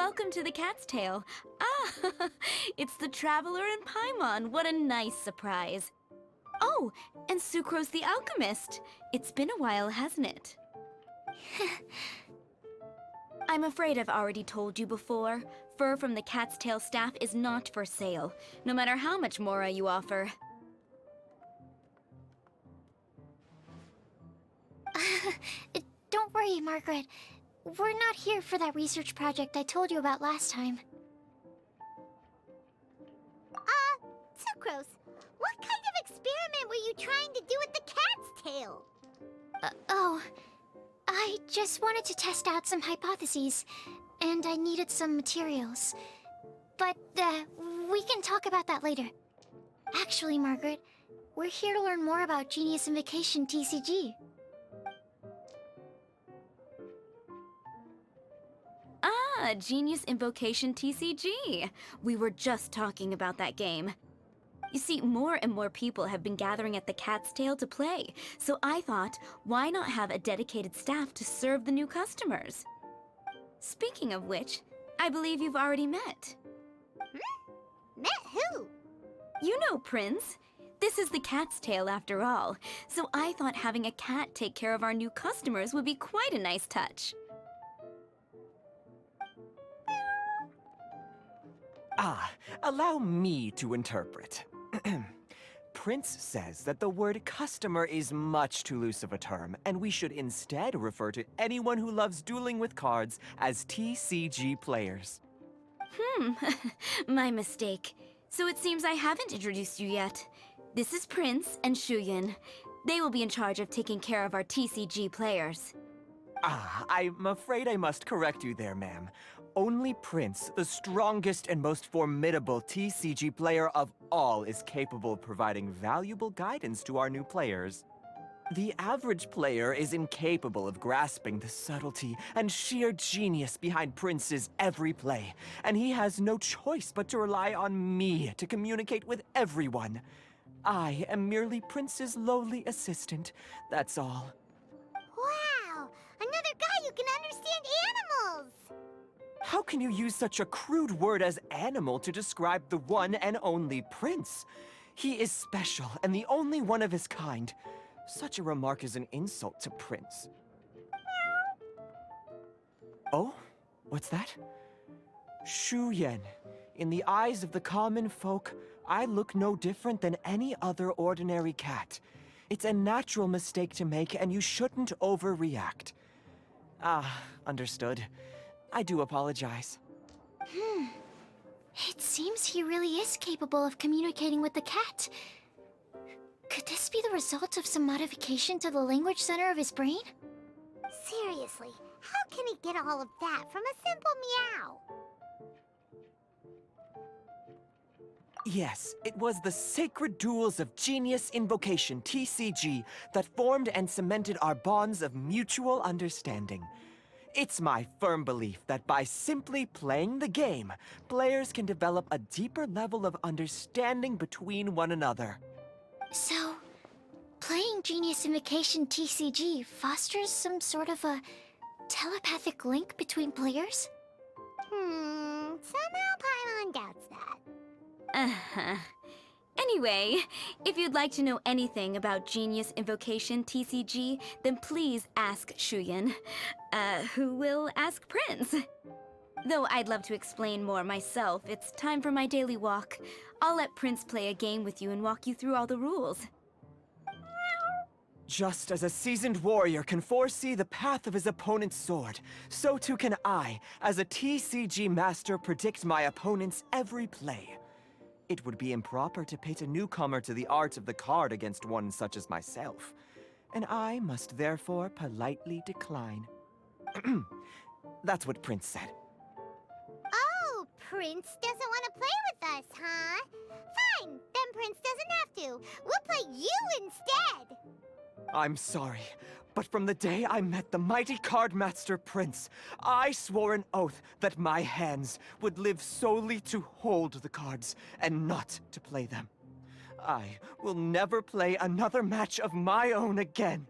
welcome to the Cat's Tail. Ah, it's the Traveler and Paimon. What a nice surprise. Oh, and Sucrose the Alchemist. It's been a while, hasn't it? I'm afraid I've already told you before. Fur from the Cat's Tail staff is not for sale, no matter how much Mora you offer. Don't worry, Margaret. We're not here for that research project I told you about last time. Sucrose, what kind of experiment were you trying to do with the cat's tail? I just wanted to test out some hypotheses, and I needed some materials. But, we can talk about that later. Actually, Margaret, we're here to learn more about Genius Invocation TCG. Ah, Genius Invocation TCG. We were just talking about that game. You see, more and more people have been gathering at the Cat's Tail to play, so I thought, why not have a dedicated staff to serve the new customers? Speaking of which, I believe you've already met. Met who? You know, Prince. This is the Cat's Tail after all, so I thought having a cat take care of our new customers would be quite a nice touch. Allow me to interpret. Prince says that the word customer is much too loose of a term, and we should instead refer to anyone who loves dueling with cards as TCG players. My mistake. So it seems I haven't introduced you yet. This is Prince and Shuyan. They will be in charge of taking care of our TCG players. I'm afraid I must correct you there, ma'am. Only Prince, the strongest and most formidable TCG player of all, is capable of providing valuable guidance to our new players. The average player is incapable of grasping the subtlety and sheer genius behind Prince's every play, and he has no choice but to rely on me to communicate with everyone. I am merely Prince's lowly assistant, that's all. Wow! Another guy who can understand animals! How can you use such a crude word as animal to describe the one and only Prince? He is special and the only one of his kind. Such a remark is an insult to Prince. Oh? What's that? Shuyan. In the eyes of the common folk, I look no different than any other ordinary cat. It's a natural mistake to make, and you shouldn't overreact. Understood. I do apologize. It seems he really is capable of communicating with the cat. Could this be the result of some modification to the language center of his brain? Seriously, how can he get all of that from a simple meow? Yes, it was the sacred duels of Genius Invocation TCG that formed and cemented our bonds of mutual understanding. It's my firm belief that by simply playing the game, players can develop a deeper level of understanding between one another. So, playing Genius Invocation TCG fosters some sort of a telepathic link between players? Somehow Paimon doubts that. Anyway, if you'd like to know anything about Genius Invocation TCG, then please ask Shuyan, who will ask Prince. Though I'd love to explain more myself, it's time for my daily walk. I'll let Prince play a game with you and walk you through all the rules. Just as a seasoned warrior can foresee the path of his opponent's sword, so too can I, as a TCG master, predict my opponent's every play. It would be improper to pit a newcomer to the art of the card against one such as myself, and I must therefore politely decline. That's what Prince said. Oh, Prince doesn't want to play with us, huh? Fine, then Prince doesn't have to. We'll play you instead. I'm sorry, but from the day I met the mighty card master Prince, I swore an oath that my hands would live solely to hold the cards and not to play them. I will never play another match of my own again.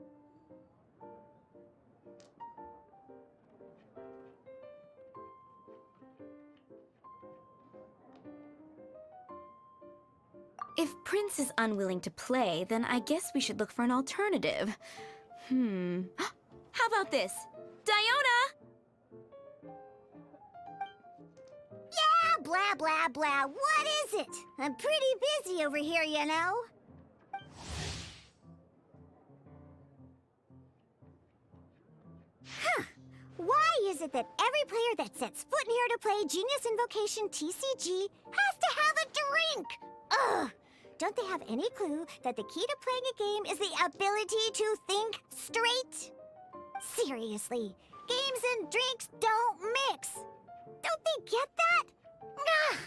If Prince is unwilling to play, then I guess we should look for an alternative. How about this? Diona! Yeah, blah, blah, blah. What is it? I'm pretty busy over here, you know. Huh. Why is it that every player that sets foot in here to play Genius Invocation TCG has to have a drink? Ugh! Don't they have any clue that the key to playing a game is the ability to think straight? Seriously, games and drinks don't mix. Don't they get that? Ugh!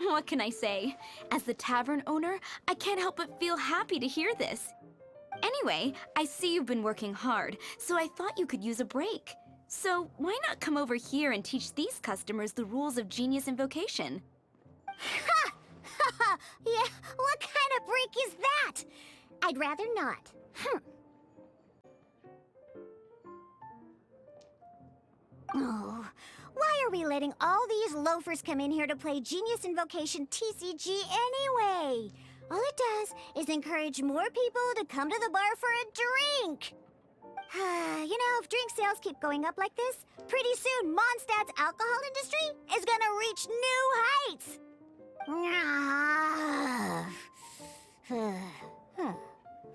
What can I say? As the tavern owner, I can't help but feel happy to hear this. Anyway, I see you've been working hard, so I thought you could use a break. So why not come over here and teach these customers the rules of Genius Invocation? Ha! Ha! Yeah, what kind of break is that? I'd rather not. Oh, why are we letting all these loafers come in here to play Genius Invocation TCG anyway? All it does is encourage more people to come to the bar for a drink. You know, if drink sales keep going up like this, pretty soon Mondstadt's alcohol industry is gonna reach new heights.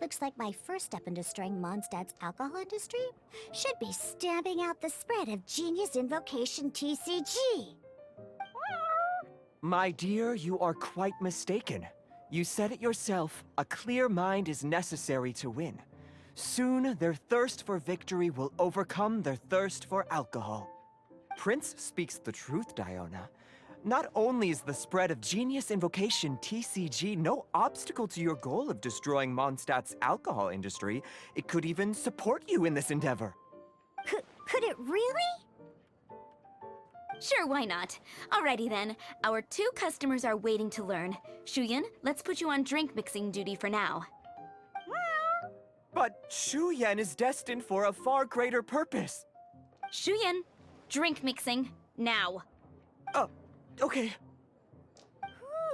Looks like my first step in destroying Mondstadt's alcohol industry should be stamping out the spread of Genius Invocation TCG. My dear, you are quite mistaken. You said it yourself, a clear mind is necessary to win. Soon, their thirst for victory will overcome their thirst for alcohol. Prince speaks the truth, Diona. Not only is the spread of Genius Invocation TCG no obstacle to your goal of destroying Mondstadt's alcohol industry, it could even support you in this endeavor. Could it really? Sure, why not? Alrighty then, our 2 customers are waiting to learn. Shuyan, let's put you on drink mixing duty for now. But Shuyan is destined for a far greater purpose. Shuyan, drink mixing, now. Okay.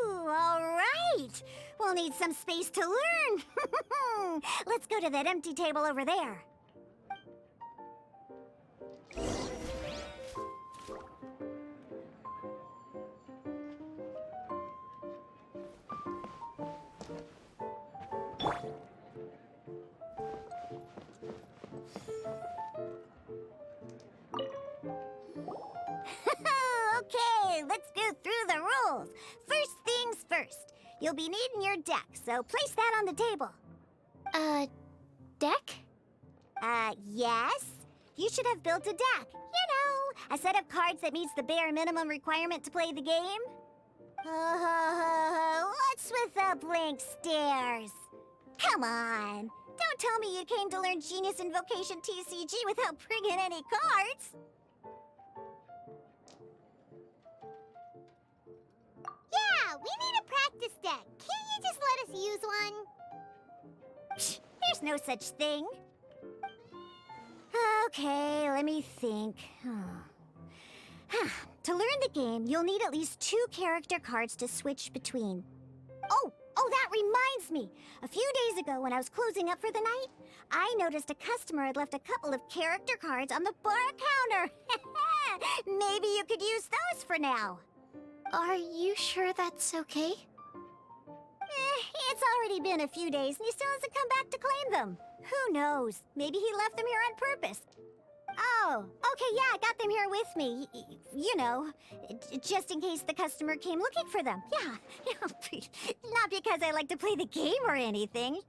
Ooh, all right. We'll need some space to learn. Let's go to that empty table over there. Okay, let's go through the rules. First things first. You'll be needing your deck, so place that on the table. Deck? Yes. You should have built a deck. You know, a set of cards that meets the bare minimum requirement to play the game. What's with the blank stares? Come on. Don't tell me you came to learn Genius Invocation TCG without bringing any cards. Yeah, we need a practice deck. Can't you just let us use one? Psh, there's no such thing. Okay, let me think. To learn the game, you'll need at least 2 character cards to switch between. Oh, that reminds me. A few days ago, when I was closing up for the night, I noticed a customer had left a couple of character cards on the bar counter. Maybe you could use those for now. Are you sure that's okay? It's already been a few days and he still hasn't come back to claim them. Who knows? Maybe he left them here on purpose. Oh, okay, yeah, I got them here with me. You know, just in case the customer came looking for them. Yeah, not because I like to play the game or anything.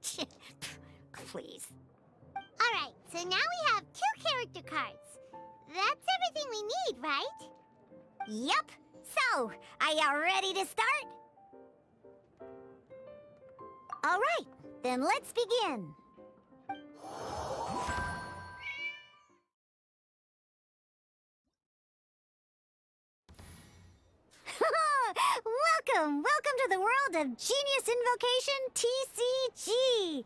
Please. All right, so now we have 2 character cards. That's everything we need, right? Yep. So, are you ready to start? All right, then let's begin. Welcome to the world of Genius Invocation TCG.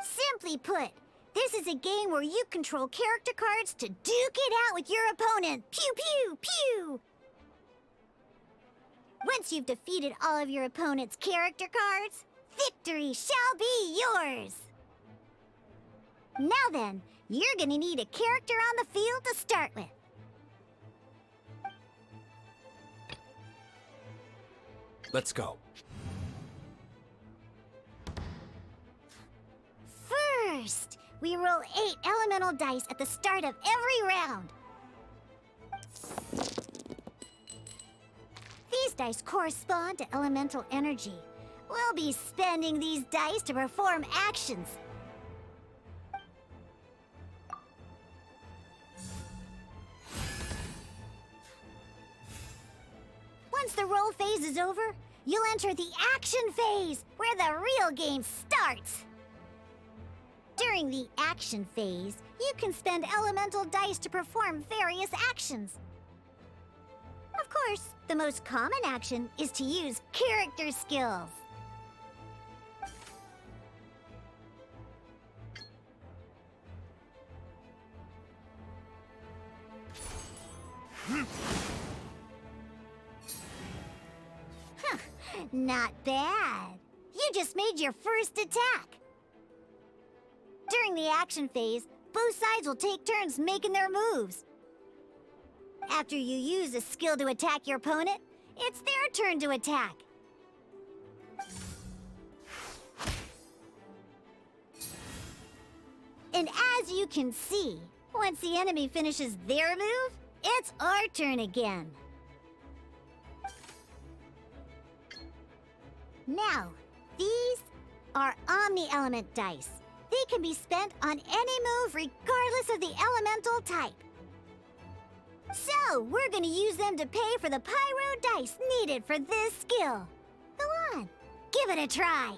Simply put, this is a game where you control character cards to duke it out with your opponent. Pew, pew, pew. Once you've defeated all of your opponent's character cards, victory shall be yours! Now then, you're gonna need a character on the field to start with. Let's go. First, we roll 8 elemental dice at the start of every round. These dice correspond to elemental energy. We'll be spending these dice to perform actions. Once the roll phase is over, you'll enter the action phase, where the real game starts. During the action phase, you can spend elemental dice to perform various actions. Of course, the most common action is to use character skills. Not bad. You just made your first attack. During the action phase, both sides will take turns making their moves. After you use a skill to attack your opponent, it's their turn to attack. And as you can see, once the enemy finishes their move, it's our turn again. Now, these are Omni-Element dice. They can be spent on any move regardless of the elemental type. So, we're gonna use them to pay for the pyro dice needed for this skill. Go on, give it a try.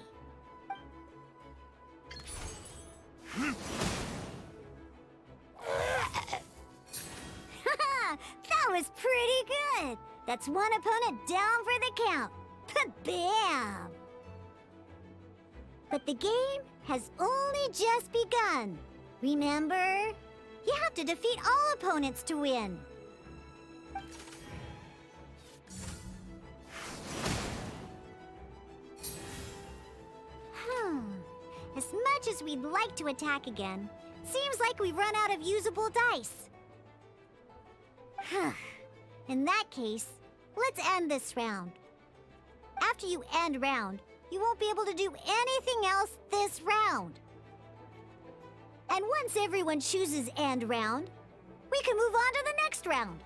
That was pretty good. That's one opponent down for the count. Bam! But the game has only just begun. Remember? You have to defeat all opponents to win. As much as we'd like to attack again, seems like we've run out of usable dice. In that case, let's end this round. After you end round, you won't be able to do anything else this round. And once everyone chooses end round, we can move on to the next round.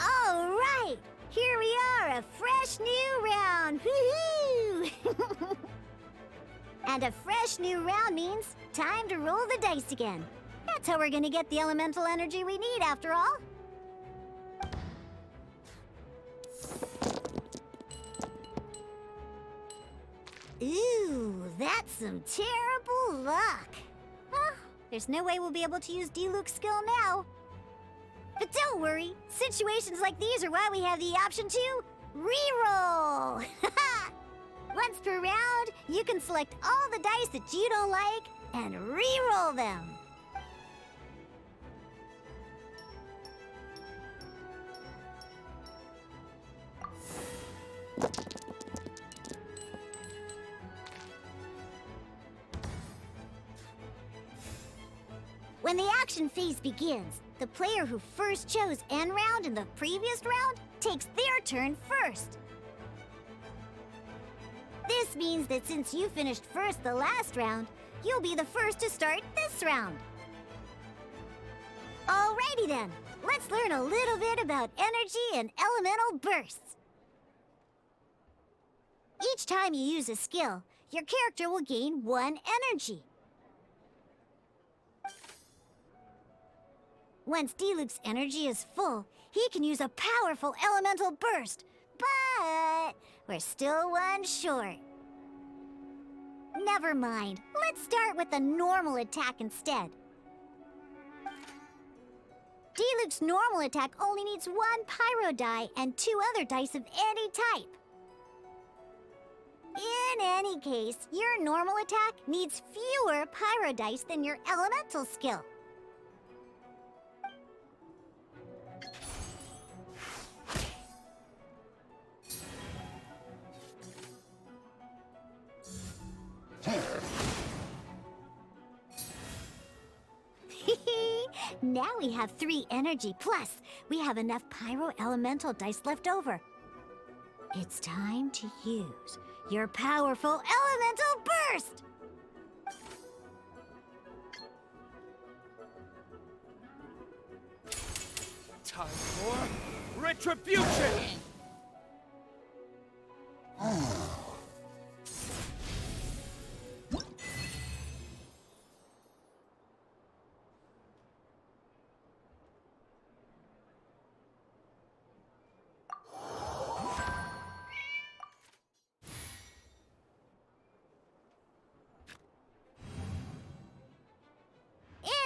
All right, here we are, a fresh new round. Woohoo! And a fresh new round means time to roll the dice again. That's how we're gonna get the elemental energy we need, after all. Ooh, that's some terrible luck. Well, there's no way we'll be able to use D-Luke's skill now. But don't worry, situations like these are why we have the option to re-roll. Once per round, you can select all the dice that you don't like and re-roll them. When the action phase begins, the player who first chose end round in the previous round takes their turn first. This means that since you finished first the last round, you'll be the first to start this round. Alrighty then, let's learn a little bit about energy and elemental bursts. Each time you use a skill, your character will gain 1 energy. Once D-Luke's energy is full, he can use a powerful elemental burst, but we're still 1 short. Never mind, let's start with a normal attack instead. D-Luke's normal attack only needs 1 pyro die and 2 other dice of any type. In any case, your normal attack needs fewer pyro dice than your elemental skill. Now we have 3 energy, plus we have enough pyro elemental dice left over. It's time to use your powerful elemental burst! Time for retribution!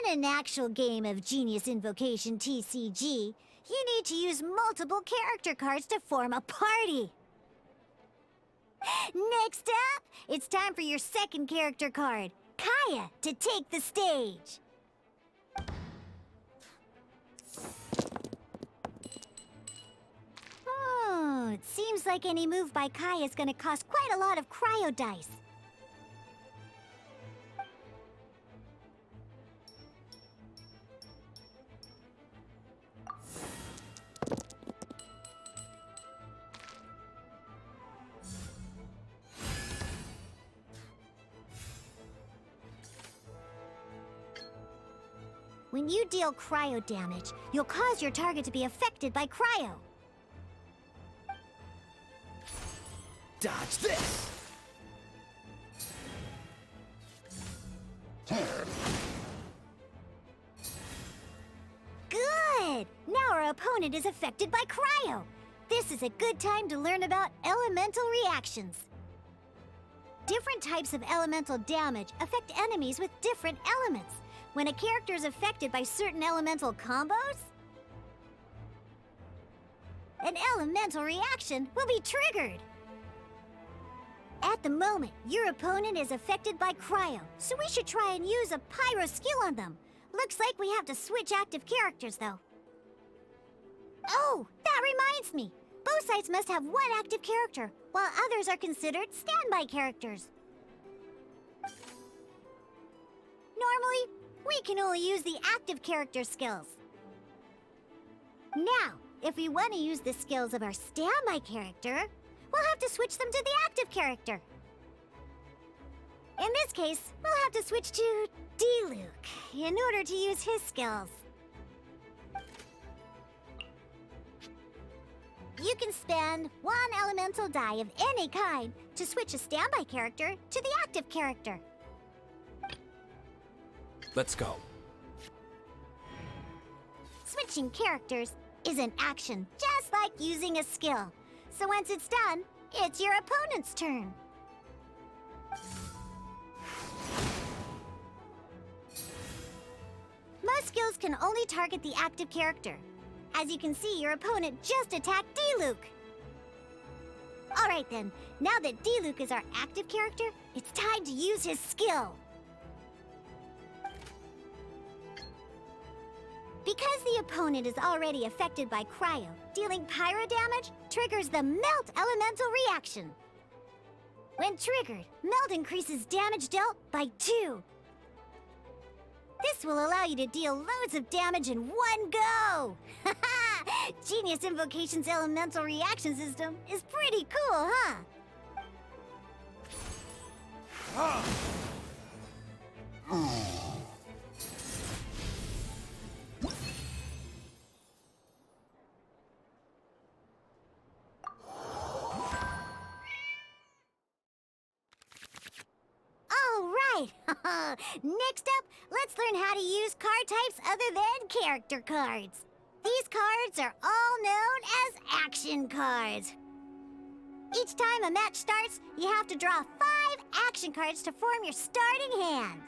In an actual game of Genius Invocation TCG, you need to use multiple character cards to form a party. Next up, it's time for your second character card, Kaya, to take the stage. It seems like any move by Kaya is going to cost quite a lot of cryo dice. When you deal cryo damage, you'll cause your target to be affected by cryo. Dodge this! Good! Now our opponent is affected by cryo. This is a good time to learn about elemental reactions. Different types of elemental damage affect enemies with different elements. When a character is affected by certain elemental combos, an elemental reaction will be triggered. At the moment, your opponent is affected by cryo, so we should try and use a pyro skill on them. Looks like we have to switch active characters, though. Oh, that reminds me. Both sides must have one active character, while others are considered standby characters. Normally, we can only use the active character skills. Now, if we want to use the skills of our standby character, we'll have to switch them to the active character. In this case, we'll have to switch to D-Luke in order to use his skills. You can spend 1 elemental die of any kind to switch a standby character to the active character. Let's go. Switching characters is an action, just like using a skill. So once it's done, it's your opponent's turn. Most skills can only target the active character. As you can see, your opponent just attacked D-Luke. Alright then, now that D-Luke is our active character, it's time to use his skill. Because the opponent is already affected by cryo, dealing pyro damage triggers the Melt Elemental reaction. When triggered, Melt increases damage dealt by 2. This will allow you to deal loads of damage in one go! Genius Invocation's elemental reaction system is pretty cool, huh? Next up, let's learn how to use card types other than character cards. These cards are all known as action cards. Each time a match starts, you have to draw 5 action cards to form your starting hand.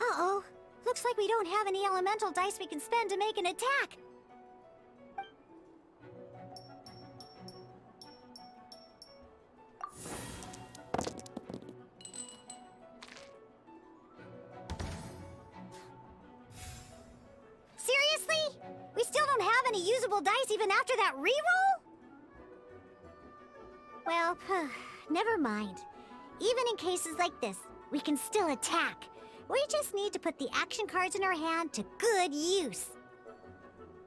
Uh-oh, looks don't have any elemental dice we can spend to make an attack. Seriously? We still don't have any usable dice even after that reroll? Well, never mind. Even in cases like this, we can still attack. We just need to put the action cards in our hand to good use.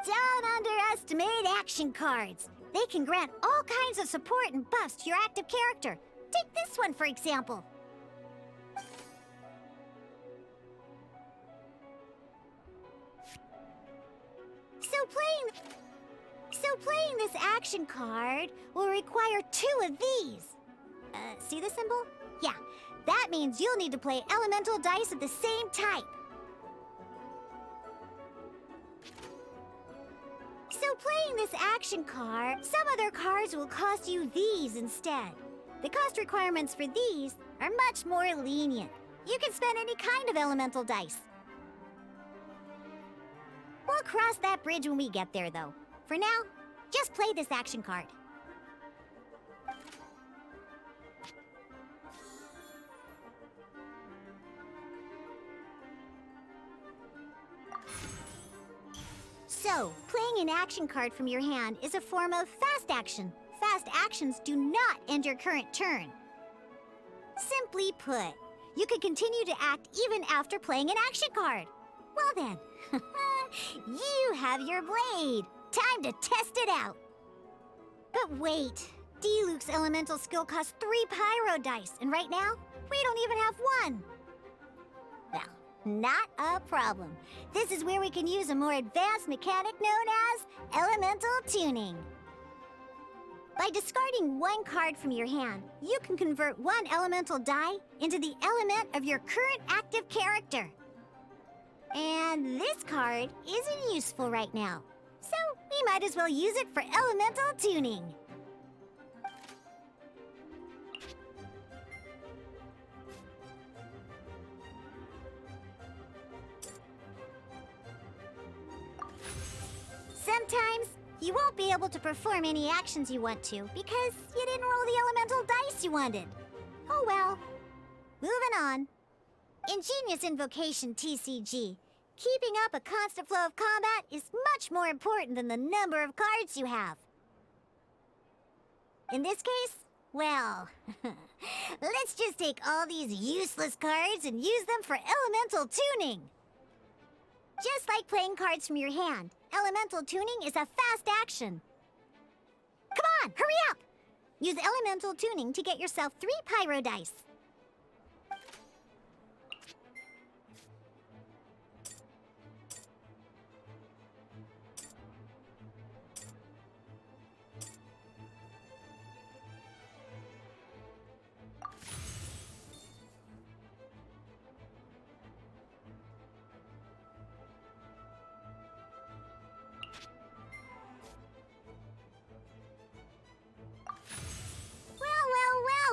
Don't underestimate action cards. They can grant all kinds of support and buffs to your active character. Take this one, for example. So playing this action card will require 2 of these. See the symbol? Yeah, that means you'll need to play elemental dice of the same type. So playing this action card, some other cards will cost you these instead. The cost requirements for these are much more lenient. You can spend any kind of elemental dice. We'll cross that bridge when we get there, though. For now, just play this action card. So, playing an action card from your hand is a form of fast action. Fast actions do not end your current turn. Simply put, you can continue to act even after playing an action card. Well then, you have your blade. Time to test it out. But wait, Diluc's elemental skill costs 3 pyro dice, and right now, we don't even have 1. Well, not a problem. This is where we can use a more advanced mechanic known as elemental tuning. By discarding 1 card from your hand, you can convert 1 elemental die into the element of your current active character. And this card isn't useful right now, so we might as well use it for elemental tuning. Sometimes, you won't be able to perform any actions you want to because you didn't roll the elemental dice you wanted. Oh well. Moving on. In Genius Invocation TCG, keeping up a constant flow of combat is much more important than the number of cards you have. In this case, well, let's just take all these useless cards and use them for elemental tuning. Just like playing cards from your hand, elemental tuning is a fast action. Come on, hurry up! Use elemental tuning to get yourself 3 pyro dice.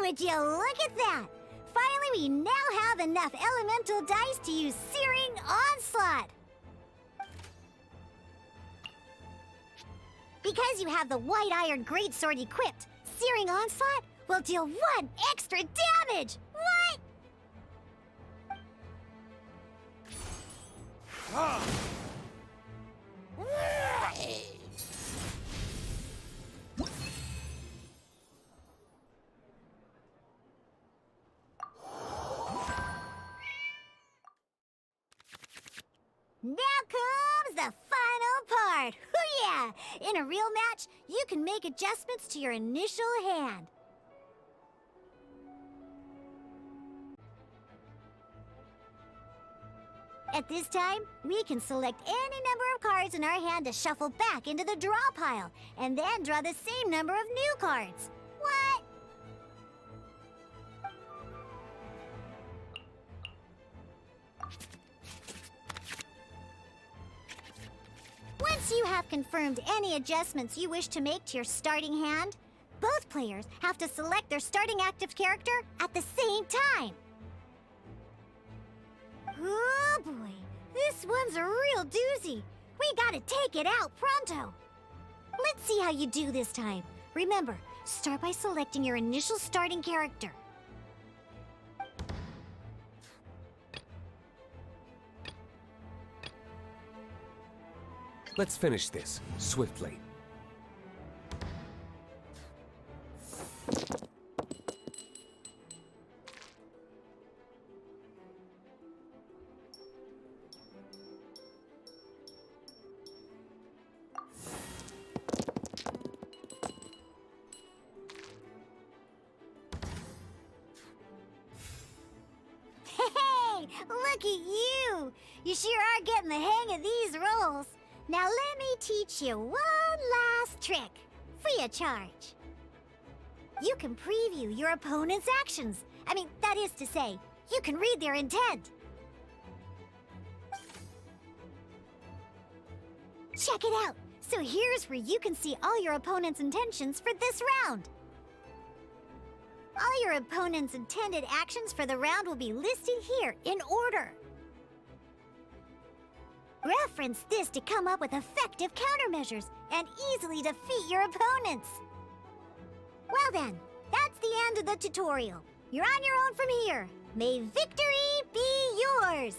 Would you look at that? Finally, we now have enough elemental dice to use Searing Onslaught. Because you have the White Iron Greatsword equipped, Searing Onslaught will deal 1 extra damage! What? Now comes the final part! Hoo-yeah! In a real match, you can make adjustments to your initial hand. At this time, we can select any number of cards in our hand to shuffle back into the draw pile, and then draw the same number of new cards. What? Once you have confirmed any adjustments you wish to make to your starting hand, both players have to select their starting active character at the same time. Oh boy, This one's a real doozy. We gotta take it out pronto. Let's see how you do this time. Remember, start by selecting your initial starting character. Let's finish this swiftly. Hey, look at you! You sure are getting the hang of these roles. Now let me teach you one last trick, free of charge. You can preview your opponent's actions. I mean, that is to say, you can read their intent. Check it out. So here's where you can see all your opponent's intentions for this round. All your opponent's intended actions for the round will be listed here in order. Reference this to come up with effective countermeasures and easily defeat your opponents. Well then, that's the end of the tutorial. You're on your own from here. May victory be yours!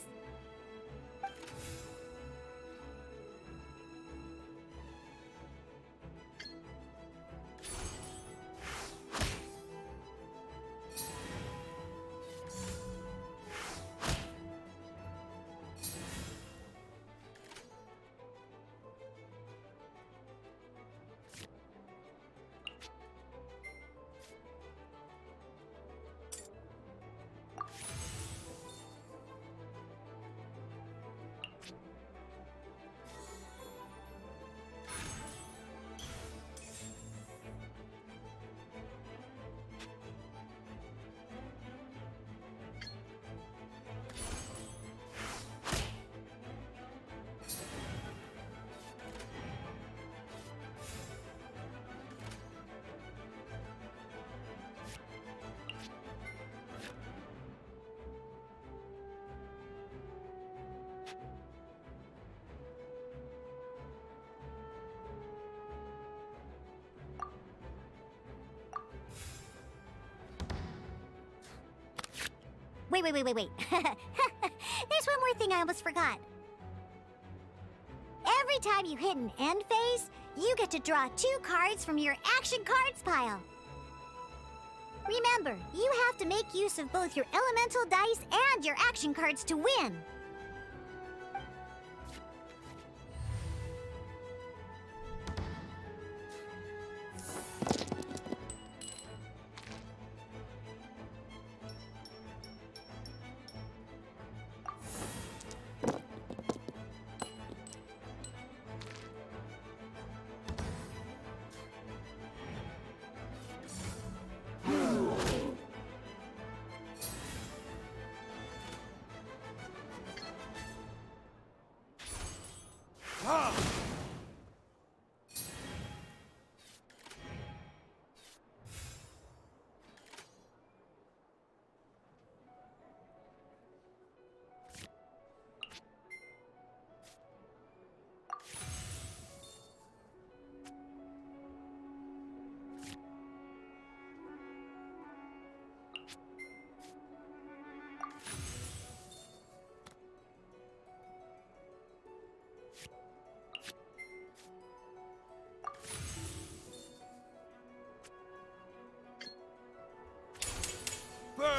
Wait. There's one more thing I almost forgot. Every time you hit an end phase, you get to draw 2 cards from your action cards pile. Remember, you have to make use of both your elemental dice and your action cards to win. Burn!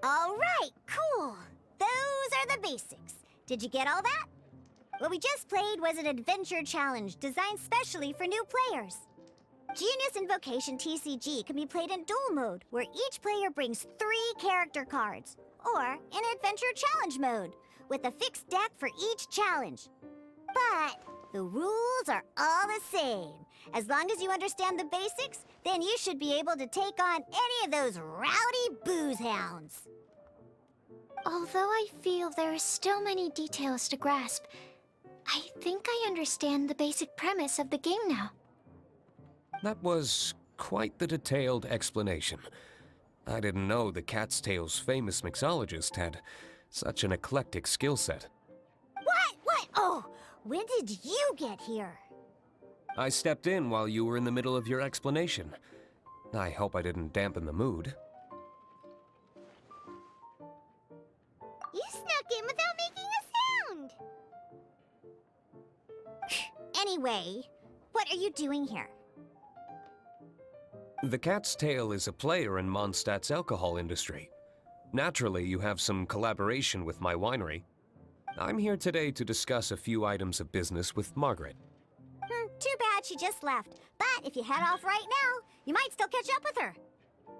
All right, cool. Those are the basics. Did you get all that? What we just played was an adventure challenge designed specially for new players. Genius Invocation TCG can be played in duel mode, where each player brings 3 character cards, or in adventure challenge mode, with a fixed deck for each challenge. But the rules are all the same. As long as you understand the basics, then you should be able to take on any of those rowdy booze hounds. Although I feel there are still many details to grasp, I think I understand the basic premise of the game now. That was quite the detailed explanation. I didn't know the Cat's Tail's famous mixologist had such an eclectic skill set. What? Oh, when did you get here? I stepped in while you were in the middle of your explanation. I hope I didn't dampen the mood. You snuck in without making a sound! Anyway, what are you doing here? The Cat's Tail is a player in Mondstadt's alcohol industry. Naturally, you have some collaboration with my winery. I'm here today to discuss a few items of business with Margaret. Too bad she just left. But if you head off right now, you might still catch up with her.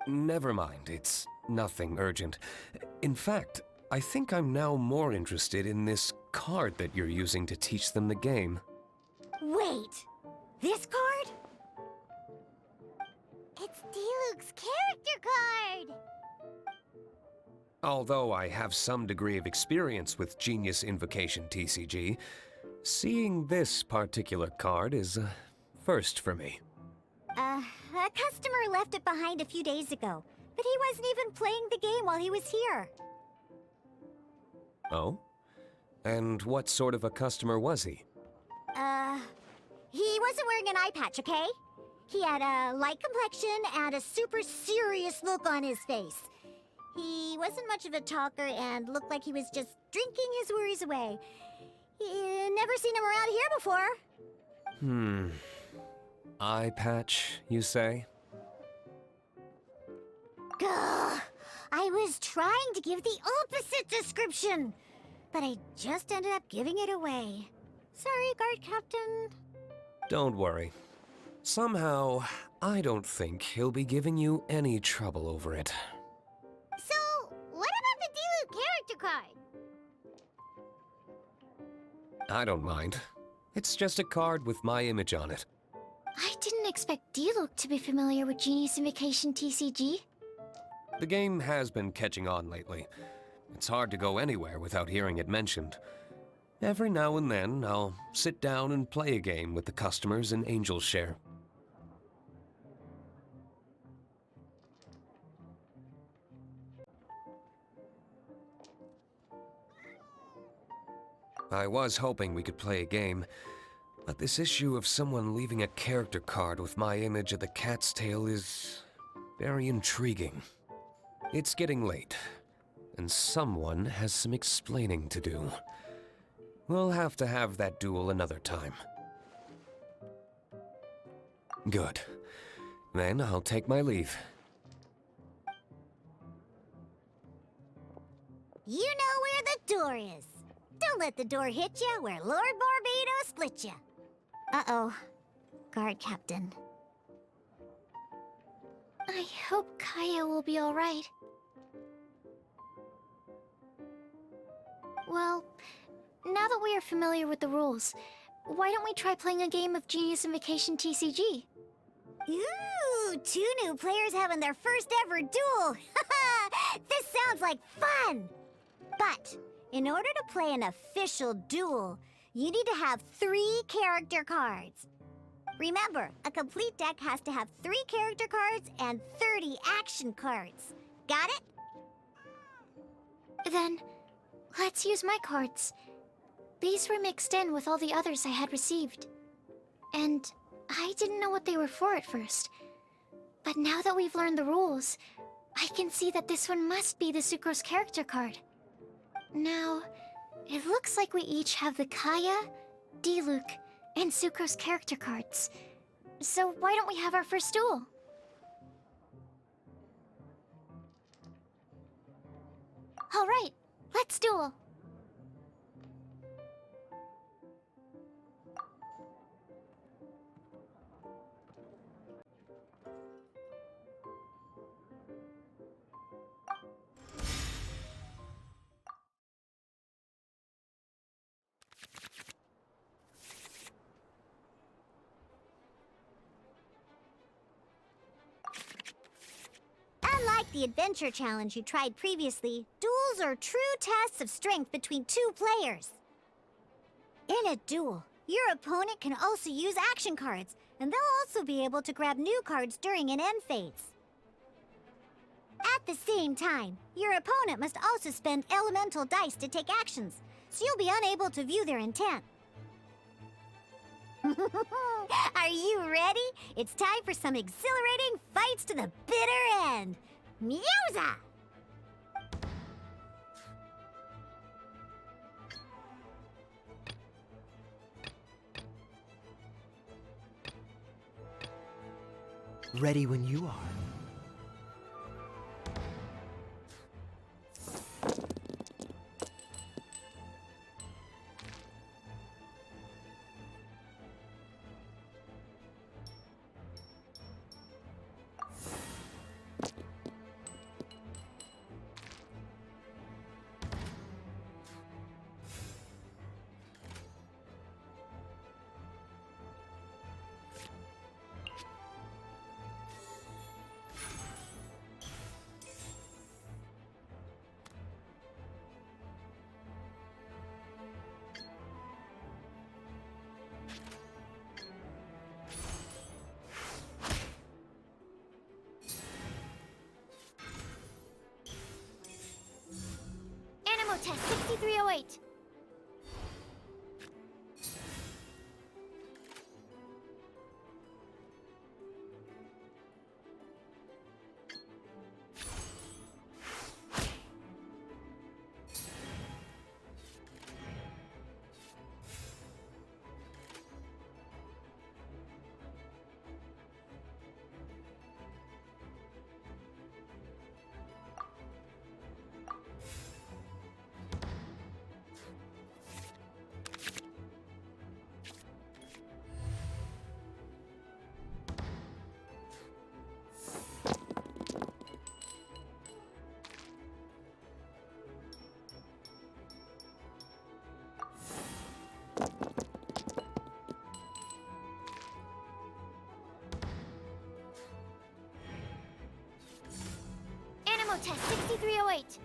Never mind, it's nothing urgent. In fact, I think I'm now more interested in this card that you're using to teach them the game. Wait, this card? It's Diluc's character card! Although I have some degree of experience with Genius Invocation TCG, seeing this particular card is a first for me. A customer left it behind a few days ago, but he wasn't even playing the game while he was here. Oh? And what sort of a customer was he? He wasn't wearing an eye patch, okay? He had a light complexion and a super serious look on his face. He wasn't much of a talker and looked like he was just drinking his worries away. Never seen him around here before. Eye patch, you say? Gah! I was trying to give the opposite description, but I just ended up giving it away. Sorry, guard captain. Don't worry. Somehow, I don't think he'll be giving you any trouble over it. So, what about the Diluc character card? I don't mind. It's just a card with my image on it. I didn't expect Diluc to be familiar with Genius Invocation TCG. The game has been catching on lately. It's hard to go anywhere without hearing it mentioned. Every now and then, I'll sit down and play a game with the customers in Angel's Share. I was hoping we could play a game, but this issue of someone leaving a character card with my image of the Cat's Tail is very intriguing. It's getting late, and someone has some explaining to do. We'll have to have that duel another time. Good. Then I'll take my leave. You know where the door is. Don't let the door hit you where Lord Barbados split you. Uh-oh. Guard captain. I hope Kaya will be alright. Well, now that we are familiar with the rules, why don't we try playing a game of Genius Invocation TCG? Ooh, 2 new players having their first ever duel. This sounds like fun! But, in order to play an official duel, you need to have 3 character cards. Remember, a complete deck has to have 3 character cards and 30 action cards. Got it? Then, let's use my cards. These were mixed in with all the others I had received. And I didn't know what they were for at first. But now that we've learned the rules, I can see that this one must be the Sucrose character card. Now, it looks like we each have the Kaya, Diluc, and Sucrose character cards. So why don't we have our first duel? Alright, let's duel. the adventure challenge you tried previously, duels are true tests of strength between two players. In a duel, your opponent can also use action cards, and they'll also be able to grab new cards during an end phase. At the same time, your opponent must also spend elemental dice to take actions, so you'll be unable to view their intent. Are you ready? It's time for some exhilarating fights to the bitter end. Musa! Ready when you are. Animo test 6308. Animo test 6308.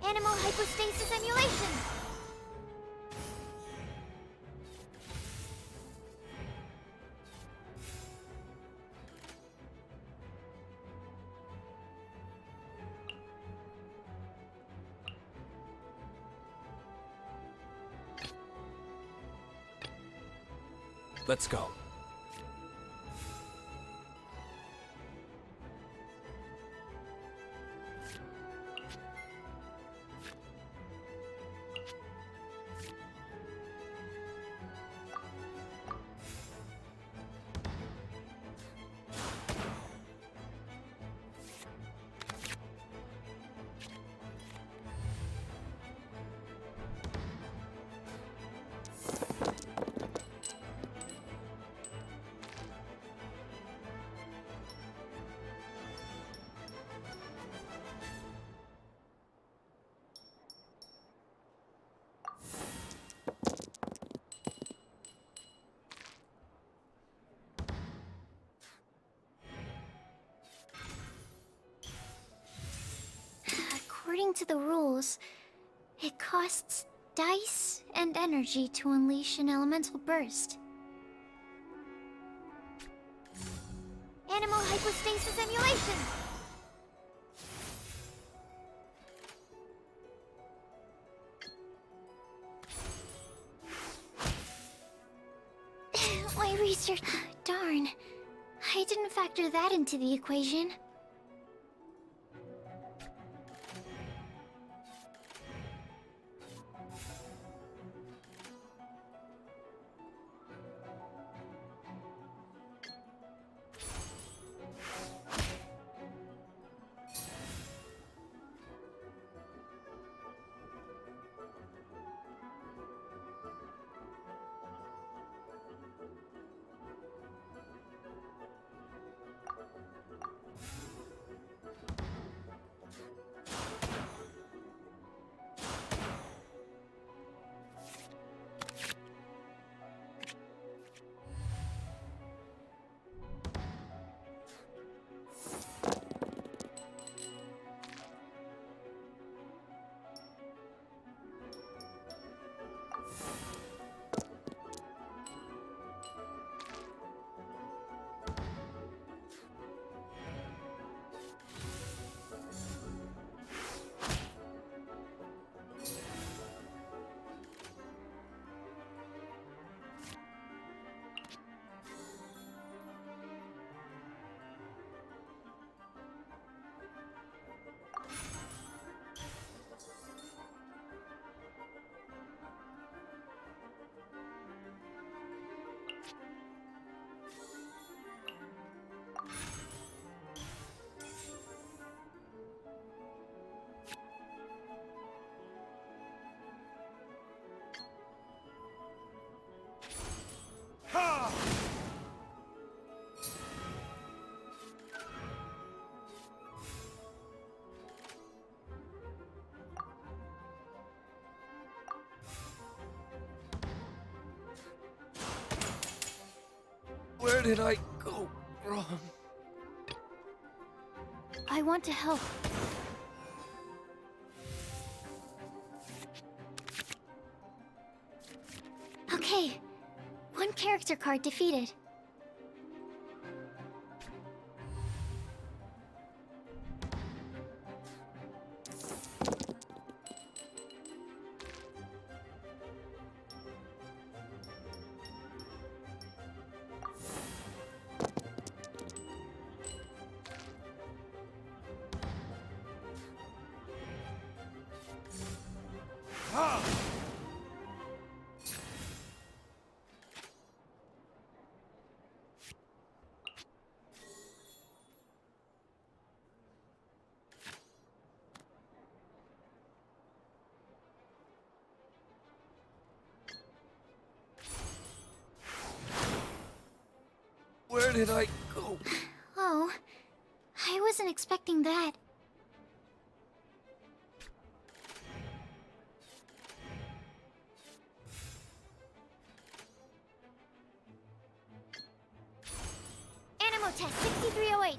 Animal hypostasis emulation. Let's go. According to the rules, it costs dice and energy to unleash an elemental burst. Animal hypostasis emulation! My research... Darn. I didn't factor that into the equation. Where did I go wrong? I want to help. Okay. One character card defeated. Where did I go? Oh, I wasn't expecting that. Animo test 6308.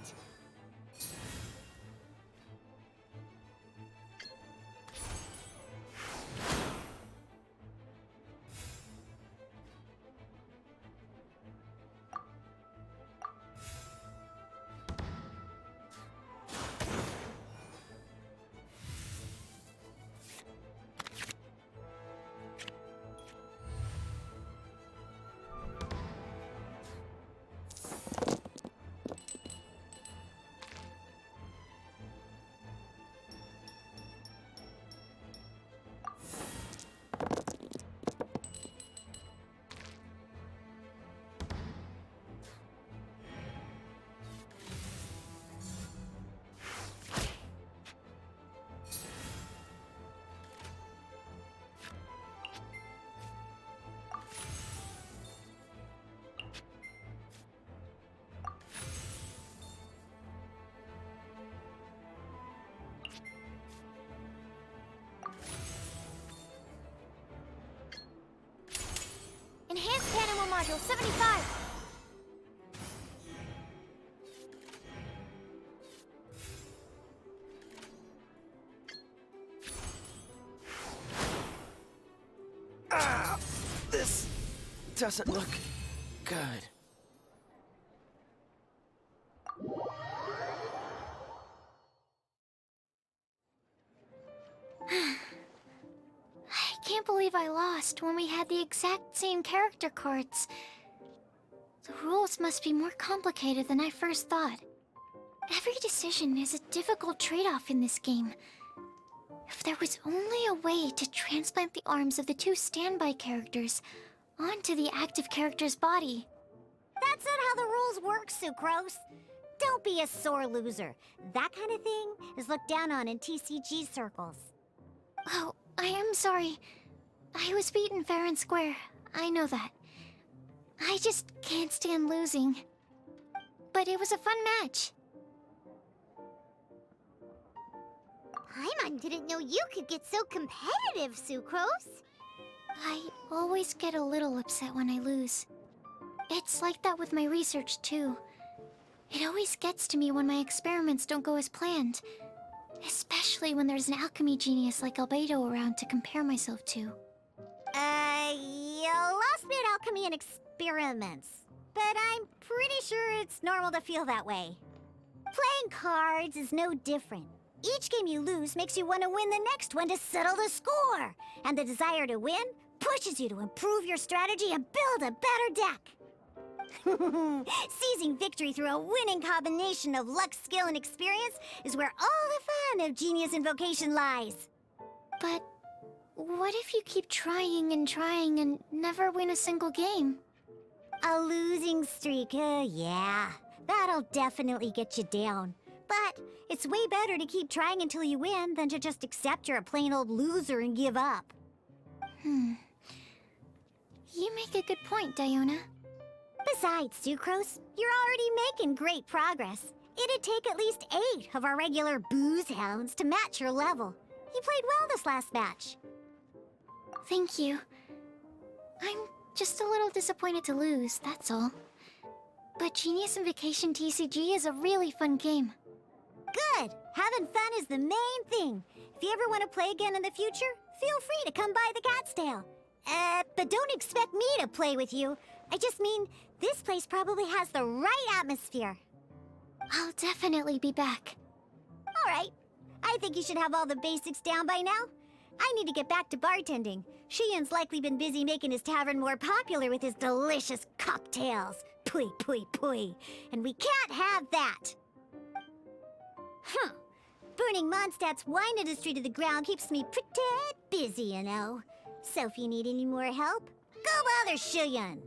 Enhanced Animal Module 75! This doesn't look good. I lost when we had the exact same character cards. The rules must be more complicated than I first thought. Every decision is a difficult trade-off in this game. If there was only a way to transplant the arms of the two standby characters onto the active character's body. That's not how the rules work, Sucrose. Don't be a sore loser. That kind of thing is looked down on in TCG circles. Oh, I am sorry. I was beaten fair and square. I know that. I just can't stand losing. But it was a fun match. Paimon didn't know you could get so competitive, Sucrose. I always get a little upset when I lose. It's like that with my research, too. It always gets to me when my experiments don't go as planned. Especially when there's an alchemy genius like Albedo around to compare myself to. You lost me at alchemy and experiments. But I'm pretty sure it's normal to feel that way. Playing cards is no different. Each game you lose makes you want to win the next one to settle the score. And the desire to win pushes you to improve your strategy and build a better deck. Seizing victory through a winning combination of luck, skill, and experience is where all the fun of Genius Invocation lies. But what if you keep trying and never win a single game? A losing streak, yeah. That'll definitely get you down. But it's way better to keep trying until you win than to just accept you're a plain old loser and give up. You make a good point, Diona. Besides, Sucrose, you're already making great progress. It'd take at least 8 of our regular booze hounds to match your level. You played well this last match. Thank you. I'm just a little disappointed to lose, that's all. But Genius Invokation TCG is a really fun game. Good! Having fun is the main thing. If you ever want to play again in the future, feel free to come by the Cat's Tail. But don't expect me to play with you. I just mean, this place probably has the right atmosphere. I'll definitely be back. All right. I think you should have all the basics down by now. I need to get back to bartending. Shiyan's likely been busy making his tavern more popular with his delicious cocktails. Pui, pui, pui. And we can't have that. Huh. Burning Mondstadt's wine industry to the ground keeps me pretty busy, you know. So if you need any more help, go bother Shiyan.